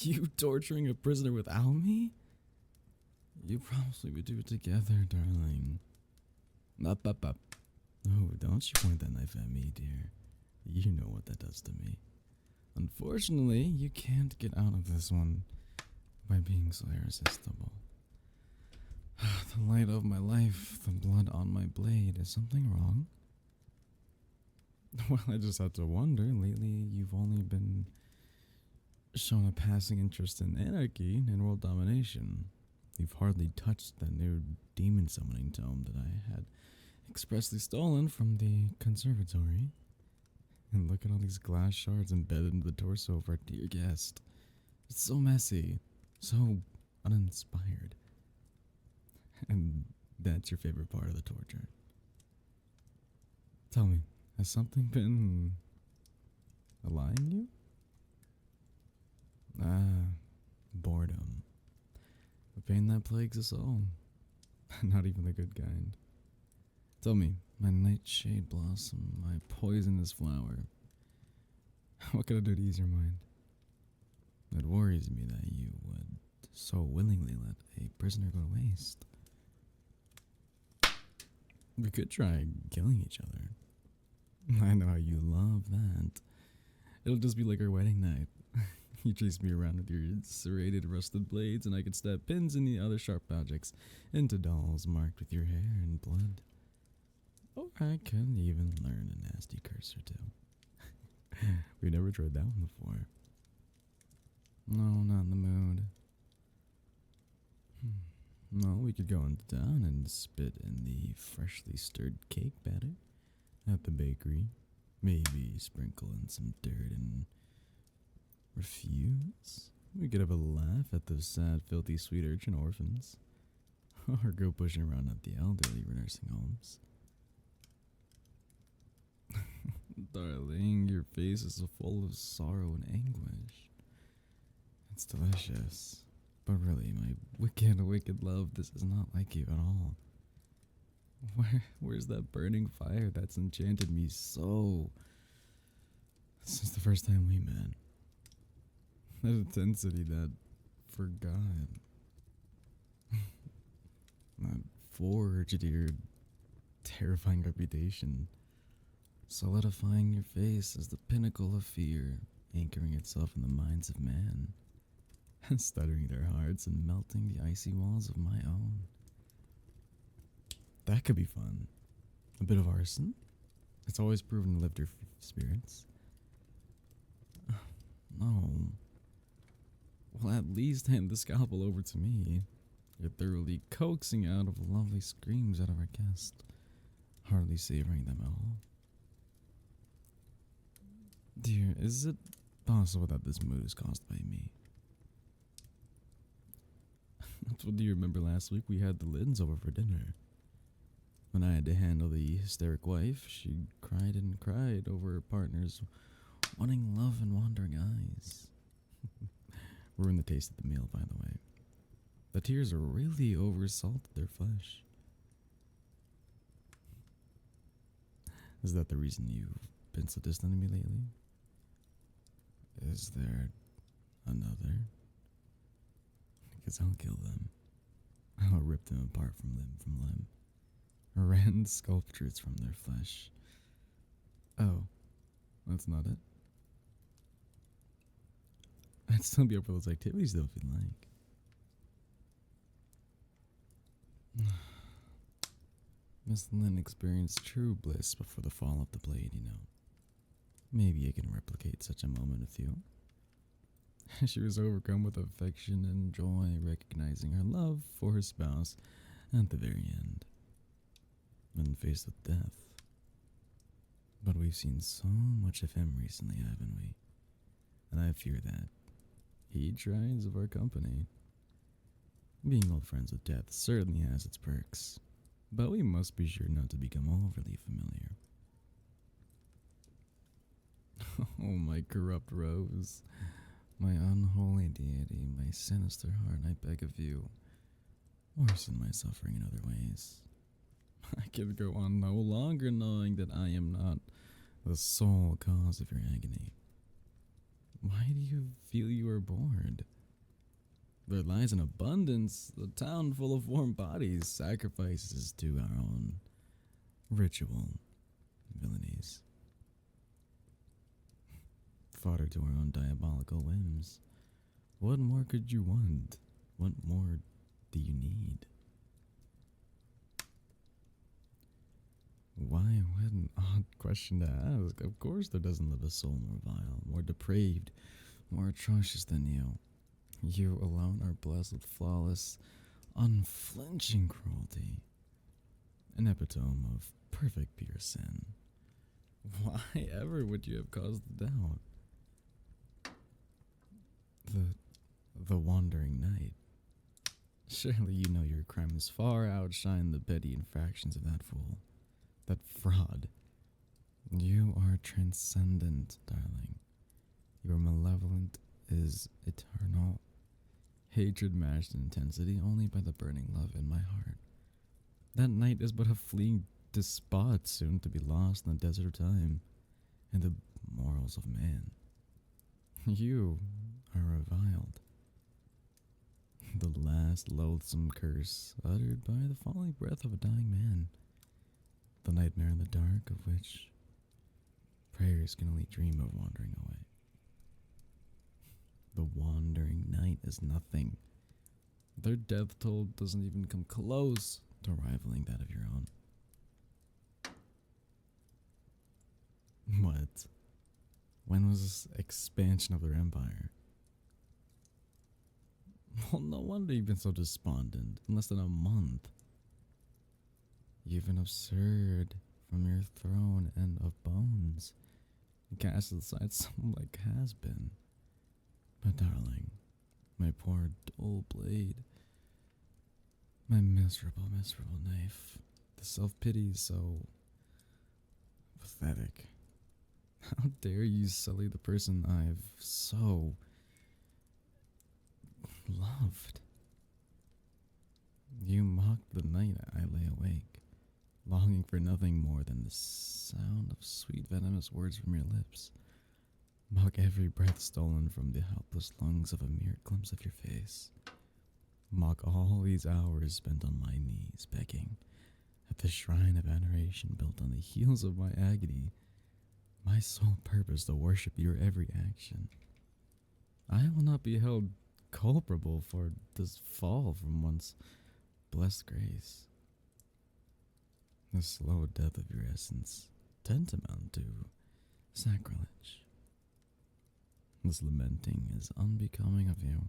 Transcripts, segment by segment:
You torturing a prisoner without me? You promised we would do it together, darling. Up, up, up. Oh, don't you point that knife at me, dear. You know what that does to me. Unfortunately, you can't get out of this one by being so irresistible. The light of my life, the blood on my blade. Is something wrong? Well, I just have to wonder. Lately, you've only been shown a passing interest in anarchy and world domination. You've hardly touched that new demon summoning tome that I had expressly stolen from the conservatory. And look at all these glass shards embedded into the torso of our dear guest. It's so messy, so uninspired. And that's your favorite part of the torture. Tell me, has something been allying you? Boredom. The pain that plagues us all. Not even the good kind. Tell me, my nightshade blossom, my poisonous flower. What can I do to ease your mind? It worries me that you would so willingly let a prisoner go to waste. We could try killing each other. I know how you love that. It'll just be like our wedding night. You chase me around with your serrated, rusted blades, and I could stab pins and the other sharp objects into dolls marked with your hair and blood. Or I could even learn a nasty curse or two. We never tried that one before. No, not in the mood. No, we could go into town and spit in the freshly stirred cake batter at the bakery. Maybe sprinkle in some dirt and refuse. We could have a laugh at those sad, filthy, sweet urchin orphans. Or go pushing around at the elderly nursing homes. Darling, your face is full of sorrow and anguish. It's delicious. But really, my wicked, wicked love, this is not like you at all. Where's that burning fire that's enchanted me so since the first time we met? That intensity, that forgot. That forged your terrifying reputation. Solidifying your face as the pinnacle of fear, anchoring itself in the minds of man, stuttering their hearts and melting the icy walls of my own. That could be fun. A bit of arson. It's always proven to lift your spirits. No. Well, at least hand the scalpel over to me. You're thoroughly coaxing out of lovely screams out of our guest, hardly savoring them at all. Dear, is it possible that this mood is caused by me? Do you remember last week we had the Lins over for dinner? When I had to handle the hysteric wife, she cried and cried over her partner's wanting love and wandering eyes. Ruined the taste of the meal, by the way. The tears really oversalted their flesh. Is that the reason you've been so distant to me lately? Is there another? Because I'll kill them. I'll rip them apart from limb. Rend sculptures from their flesh. Oh, that's not it? I'd still be up for those activities though if you'd like. Miss Lynn experienced true bliss before the fall of the blade, you know. Maybe I can replicate such a moment with you. She was overcome with affection and joy, recognizing her love for her spouse at the very end, when faced with death. But we've seen so much of him recently, haven't we? And I fear that he tries of our company. Being old friends with death certainly has its perks, but we must be sure not to become overly familiar. Oh, my corrupt rose, my unholy deity, my sinister heart, I beg of you, worsen my suffering in other ways. I can go on no longer knowing that I am not the sole cause of your agony. Why do you feel you are bored? There lies an abundance, a town full of warm bodies, sacrifices to our own ritual villainies, fodder to our own diabolical whims. What more could you want? What more do you need? Why? What an odd question to ask. Of course there doesn't live a soul more vile, more depraved, more atrocious than you. You alone are blessed with flawless, unflinching cruelty. An epitome of perfect pure sin. Why ever would you have caused the doubt? The wandering knight. Surely you know your crimes far outshine the petty infractions of that fool. That fraud. You are transcendent, darling. Your malevolent is eternal. Hatred matched in intensity only by the burning love in my heart. That knight is but a fleeing despot, soon to be lost in the desert of time and the morals of man. You are reviled. The last loathsome curse uttered by the falling breath of a dying man. The nightmare in the dark of which prayers can only dream of wandering away. The wandering night is nothing. Their death toll doesn't even come close to rivaling that of your own. What? When was this expansion of their empire? Well, no wonder you've been so despondent in less than a month. You've been absurd from your throne and of bones, cast aside some like has been. But darling, my poor dull blade, my miserable, miserable knife, the self-pity is so pathetic. How dare you sully the person I've so loved? You mocked the night I lay awake, longing for nothing more than the sound of sweet venomous words from your lips. Mock every breath stolen from the helpless lungs of a mere glimpse of your face. Mock all these hours spent on my knees, begging, at the shrine of adoration built on the heels of my agony, my sole purpose to worship your every action. I will not be held culpable for this fall from once blessed grace. The slow death of your essence, tantamount to sacrilege. This lamenting is unbecoming of you.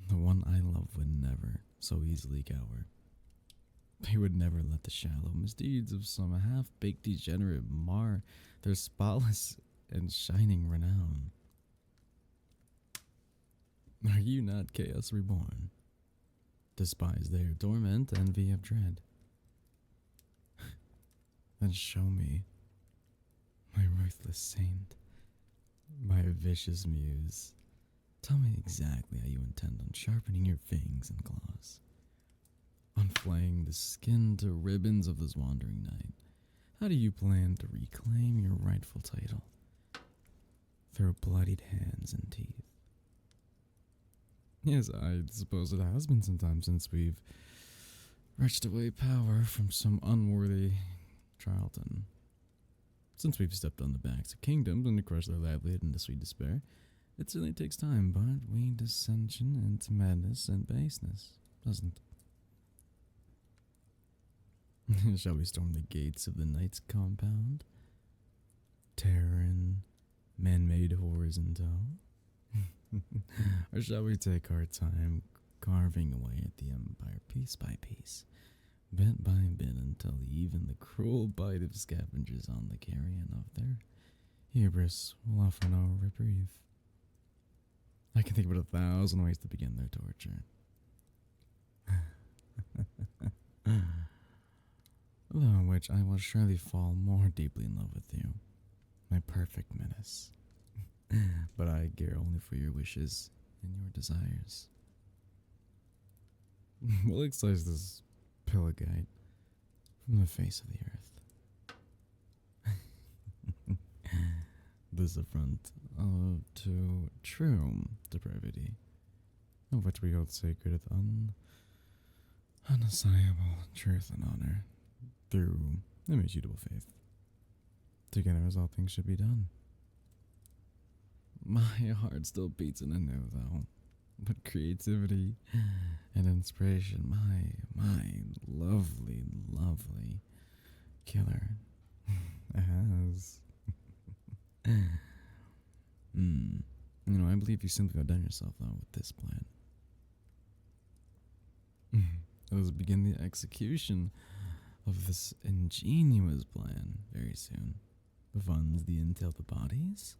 The one I love would never so easily cower. They would never let the shallow misdeeds of some half-baked degenerate mar their spotless and shining renown. Are you not chaos reborn? Despise their torment, envy of dread. Then show me, my ruthless saint, my vicious muse. Tell me exactly how you intend on sharpening your fangs and claws, on flaying the skin to ribbons of this wandering night. How do you plan to reclaim your rightful title through bloodied hands and teeth? Yes, I suppose it has been some time since we've wrenched away power from some unworthy charlatan. Since we've stepped on the backs of kingdoms and crushed their livelihood into sweet despair, it certainly takes time, but we dissension into madness and baseness, doesn't it? Shall we storm the gates of the knight's compound? Terror and man-made horrors in tow? Or shall we take our time carving away at the empire piece by piece, bit by bit, until even the cruel bite of scavengers on the carrion of their hubris will offer no reprieve? I can think of 1,000 ways to begin their torture. Though which I will surely fall more deeply in love with you, my perfect menace. But I care only for your wishes and your desires. We'll excise this pillagite from the face of the earth. This affront to true depravity, of which we hold sacred with unassailable truth and honor, through immutable faith. Together as all things should be done. My heart still beats in anew, though. But creativity and inspiration, my lovely, lovely killer has. I believe you simply outdone yourself, though, with this plan. Let us begin the execution of this ingenious plan very soon. The funds, the intel, the bodies,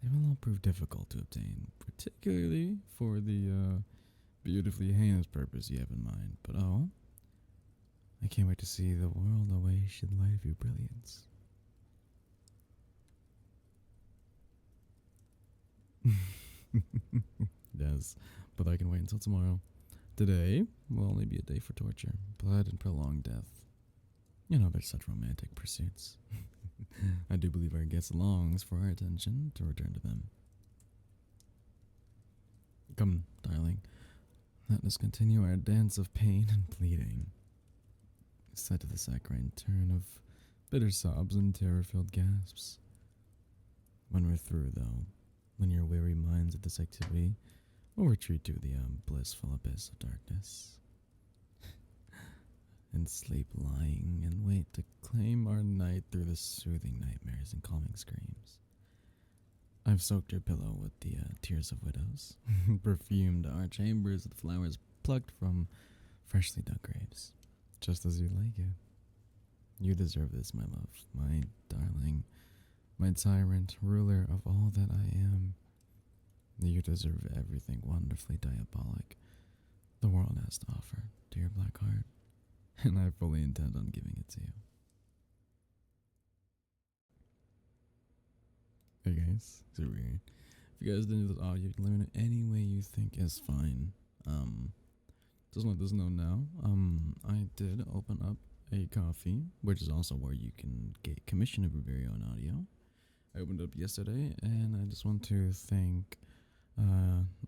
they will all prove difficult to obtain, particularly for the beautifully heinous purpose you have in mind. But oh, I can't wait to see the world awash in the light of your brilliance. Yes, but I can wait until tomorrow. Today will only be a day for torture, blood, and prolonged death. There's such romantic pursuits. I do believe our guest longs for our attention to return to them. Come, darling, let us continue our dance of pain and pleading. Set to the saccharine turn of bitter sobs and terror-filled gasps. When we're through, though, when your weary minds of this activity will retreat to the blissful abyss of darkness, and sleep lying and wait to claim our night through the soothing nightmares and calming screams. I've soaked your pillow with the tears of widows, perfumed our chambers with flowers plucked from freshly dug graves, just as you like it. You deserve this, my love, my darling, my tyrant, ruler of all that I am. You deserve everything wonderfully diabolic the world has to offer, dear black heart, and I fully intend on giving it to you. Hey guys, so weird. If you guys didn't do this audio, you can let me know any way you think is fine. Just let this know now. I did open up a Kofi, which is also where you can get commission of your very own audio. I opened it up yesterday, and I just want to thank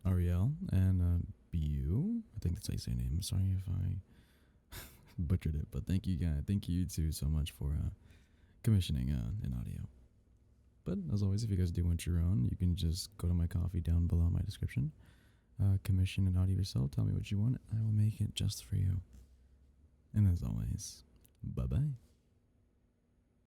Ariel and Bu. I think that's how you say your name. Sorry if I butchered it, but thank you guys. Thank you too so much for commissioning an audio. But as always, if you guys do want your own, you can just go to my Kofi down below my description. Commission an audio yourself. Tell me what you want. I will make it just for you. And as always, bye bye.